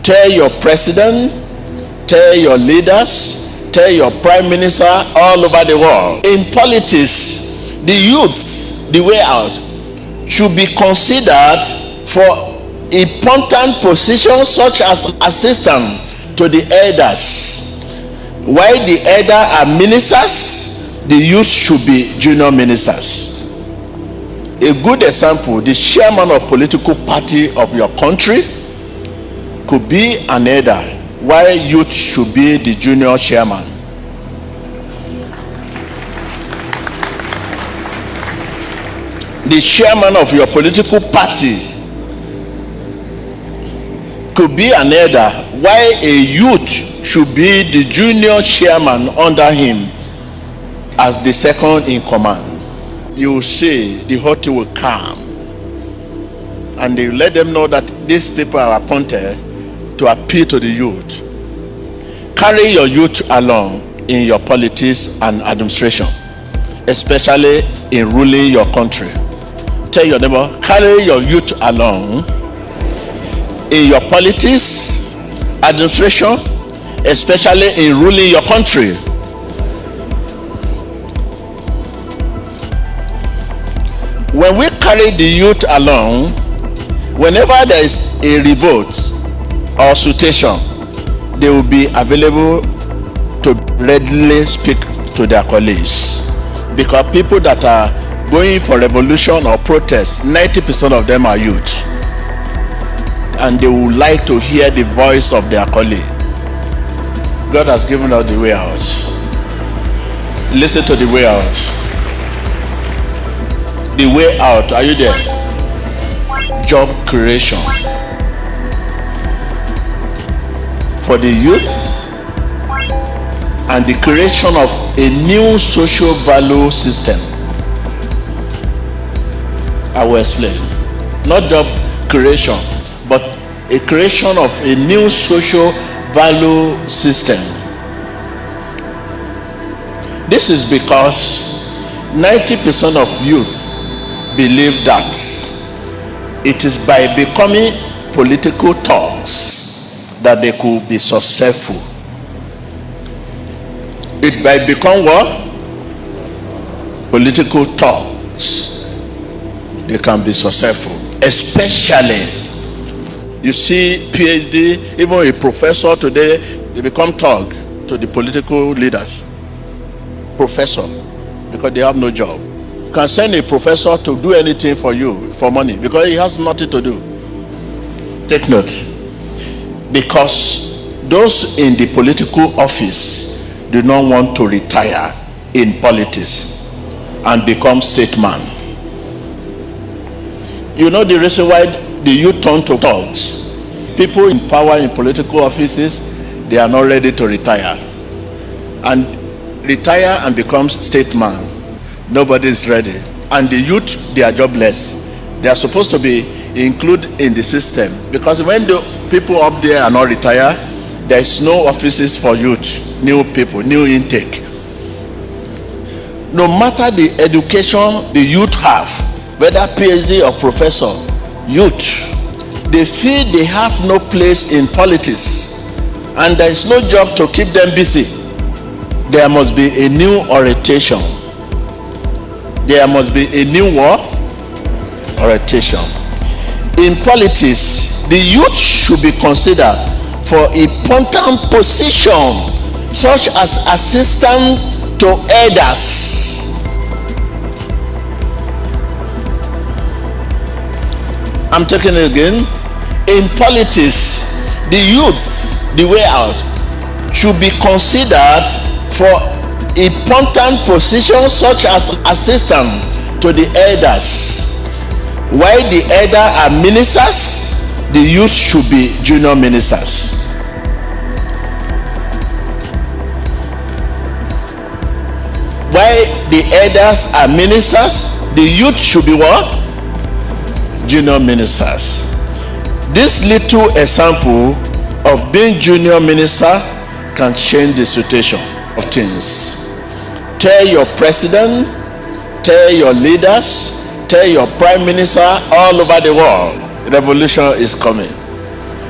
Tell your president, tell your leaders, tell your prime minister all over the world. In politics, the youth, the way out, should be considered for important positions such as assistant to the elders. While the elders are ministers, the youth should be junior ministers. A good example, the chairman of political party of your country could be an elder, while youth should be the junior chairman. The chairman of your political party could be an elder, while a youth should be the junior chairman under him as the second in command. You will see the whole thing will calm, and they let them know that these people are appointed to appeal to the youth. Carry your youth along in your politics and administration, especially in ruling your country. Tell your neighbor, carry your youth along in your politics, administration, especially in ruling your country. When we carry the youth along, whenever there is a revolt or situation, they will be available to readily speak to their colleagues. Because people that are going for revolution or protest, 90% of them are youth, and they would like to hear the voice of their colleague. God has given us the way out. Listen to the way out. The way out, are you there? Job creation for the youth and the creation of a new social value system. I will explain. Not job creation, but a creation of a new social value system. This is because 90% of youth believe that it is by becoming political thugs that they could be successful. It by become what? Political thugs, they can be successful. Especially, you see PhD, even a professor today, they become thug to the political leaders. Professor, because they have no job. Can send a professor to do anything for you for money because he has nothing to do. Take note, because those in the political office do not want to retire in politics and become statesman. You know the reason why the youth turn to thugs? People in power in political offices, they are not ready to retire and become statesman. Nobody is ready, and the youth, they are jobless. They are supposed to be included in the system, because when the people up there are not retired, there is no offices for youth, new people, new intake. No matter the education the youth have, whether PhD or professor, youth, they feel they have no place in politics and there is no job to keep them busy. There must be a new orientation. There must be a new what? Orientation. In politics, the youth should be considered for important position such as assistant to elders. I'm taking it again. In politics, the youth, the way out, should be considered for important positions such as assistant to the elders. While the elders are ministers, the youth should be junior ministers. While the elders are ministers, the youth should be what? Junior ministers. This little example of being junior minister can change the situation of things. Tell your president, tell your leaders, tell your prime minister all over the world, revolution is coming.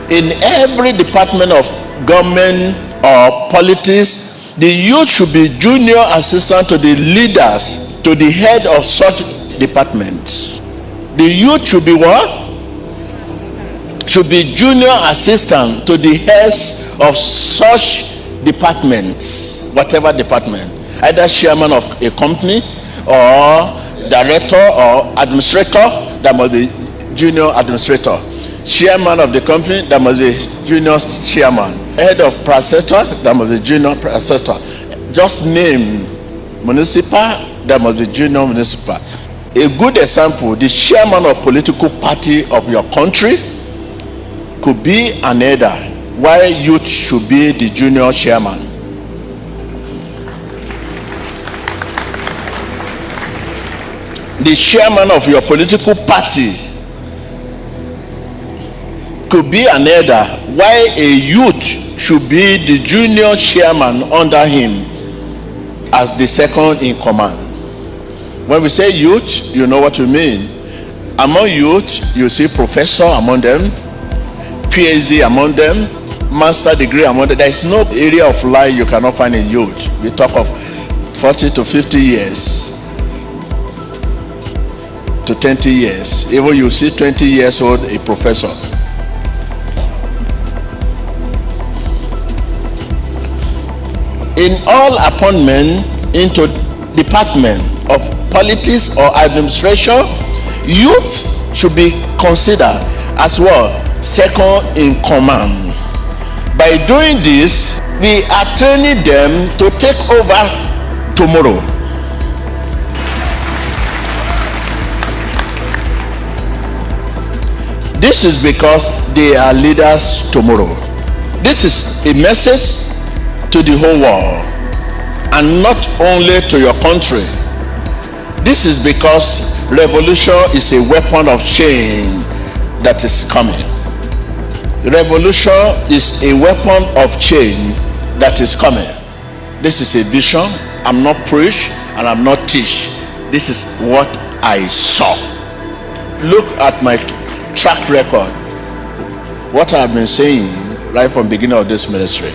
In every department of government or politics, the youth should be junior assistant to the leaders, to the head of such departments. The youth should be what? Should be junior assistant to the heads of such departments, whatever department, either chairman of a company or director or administrator, that must be junior administrator. Chairman of the company, that must be junior chairman. Head of processor, that must be junior processor. Just name municipal, that must be junior municipal. A good example, the chairman of political party of your country could be an elder, while youth should be the junior chairman. The chairman of your political party could be an elder, while a youth should be the junior chairman under him as the second in command. When we say youth, you know what we mean. Among youth, you see professor among them, PhD among them, master degree among them. There is no area of life you cannot find in youth. We talk of 40 to 50 years to 20 years. Even you see 20 years old, a professor. In all appointment into department of politics or administration, youth should be considered as well second in command. By doing this, we are training them to take over tomorrow. This is because they are leaders tomorrow. This is a message to the whole world, and not only to your country. This is because revolution is a weapon of change that is coming. Revolution is a weapon of change that is coming. This is a vision. I'm not preach and I'm not teach. This is what I saw. Look at my track record, what I've been saying right from the beginning of this ministry.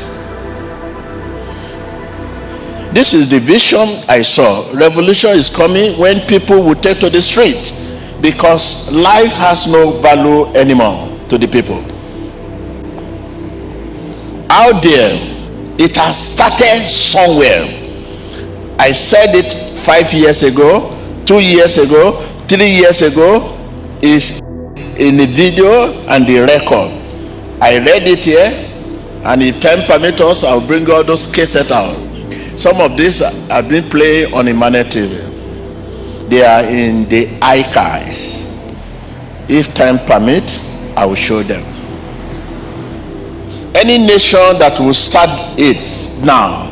This is the vision I saw. Revolution is coming when people will take to the street, because life has no value anymore to the people. Out there, it has started somewhere. I said it 5 years ago, 2 years ago, 3 years ago. Is in the video and the record. I read it here, and if time permits us, I'll bring all those cases out. Some of these have been played on Emmanuel TV. They are in the archives. If time permits, I will show them. Any nation that will start it now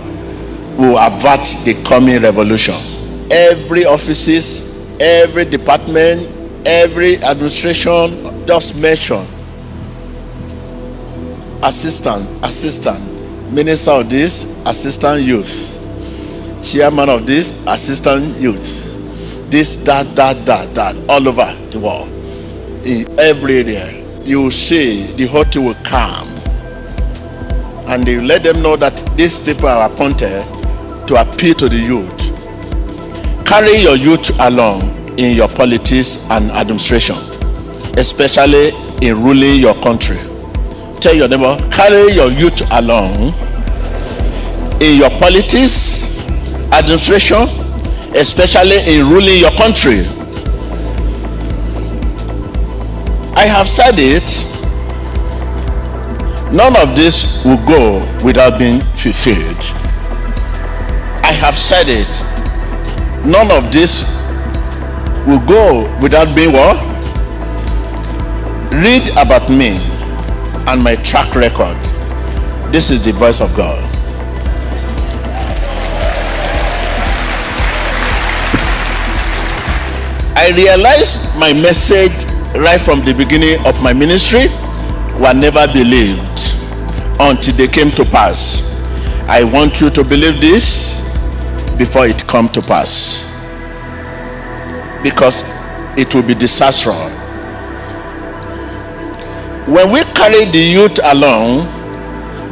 will avert the coming revolution. Every offices, every department, every administration, just mention assistant, minister of this, assistant youth, chairman of this, assistant youth, this, that, all over the world. In every area, you will see the whole thing will come, and they let them know that these people are appointed to appeal to the youth. Carry your youth along in your politics and administration, especially in ruling your country. Tell your neighbor, carry your youth along in your politics, administration, especially in ruling your country. I have said it, none of this will go without being fulfilled. I have said it, none of this will go without being what? Read about me and my track record. This is the voice of God. I realized my message right from the beginning of my ministry were never believed until they came to pass. I want you to believe this before it come to pass, because it will be disastrous. When we carry the youth along,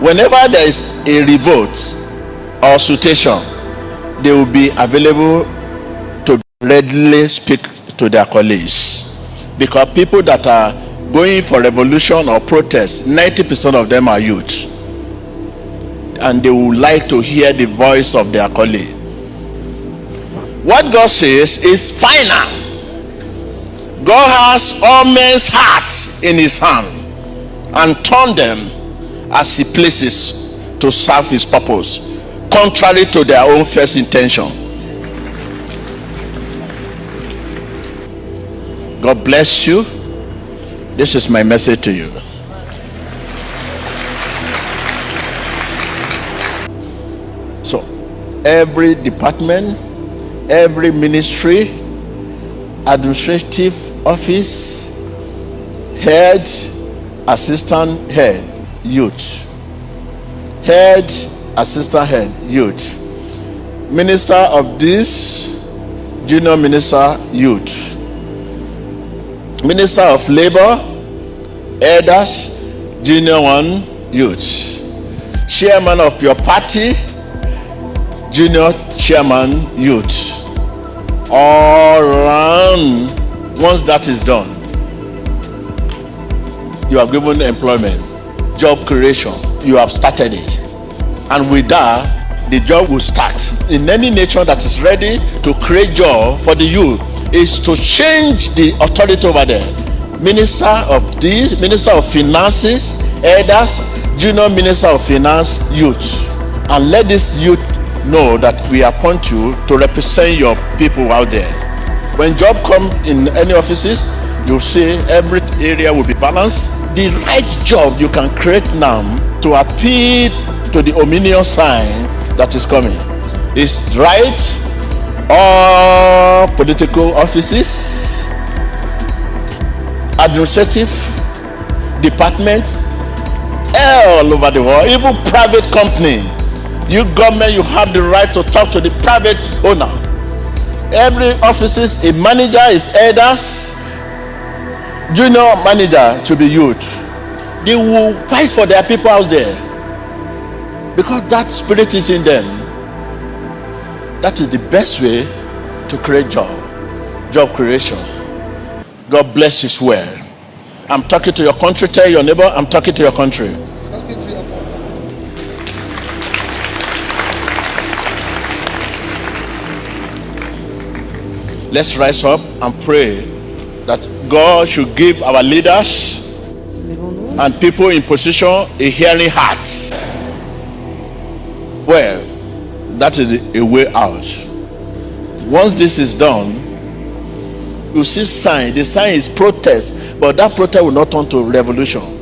whenever there is a revolt or situation, they will be available to readily speak to their colleagues. Because people that are going for revolution or protest, 90% of them are youth. And they would like to hear the voice of their colleague. What God says is final. God has all men's hearts in his hand and turn them as he places to serve his purpose, contrary to their own first intention. God bless you. This is my message to you. So, every department, every ministry, administrative office, head, assistant head, youth. Head, assistant head, youth. Minister of this, junior minister, youth. Minister of labor, elders, junior one, youth. Chairman of your party, junior chairman, youth. All around. Once that is done, you are given employment, job creation. You have started it, and with that, the job will start. In any nation that is ready to create job for the youth, is to change the authority over there. Minister of this, minister of finances, elders, junior minister of finance, youth, and let this youth know that we appoint you to represent your people out there. When job come in any offices, you see every area will be balanced. The right job you can create now to appeal to the ominous sign that is coming is right. All political offices, administrative department, all over the world, even private company. You government, you have the right to talk to the private owner. Every offices, a manager is elders, junior manager to be youth. They will fight for their people out there because that spirit is in them. That is the best way to create job creation. God bless his word. I'm talking to your country. Tell your neighbor, I'm talking to your country. Let's rise up and pray that God should give our leaders and people in position a hearing heart. Well, that is a way out. Once this is done, you see sign. The sign is protest, but that protest will not turn to revolution.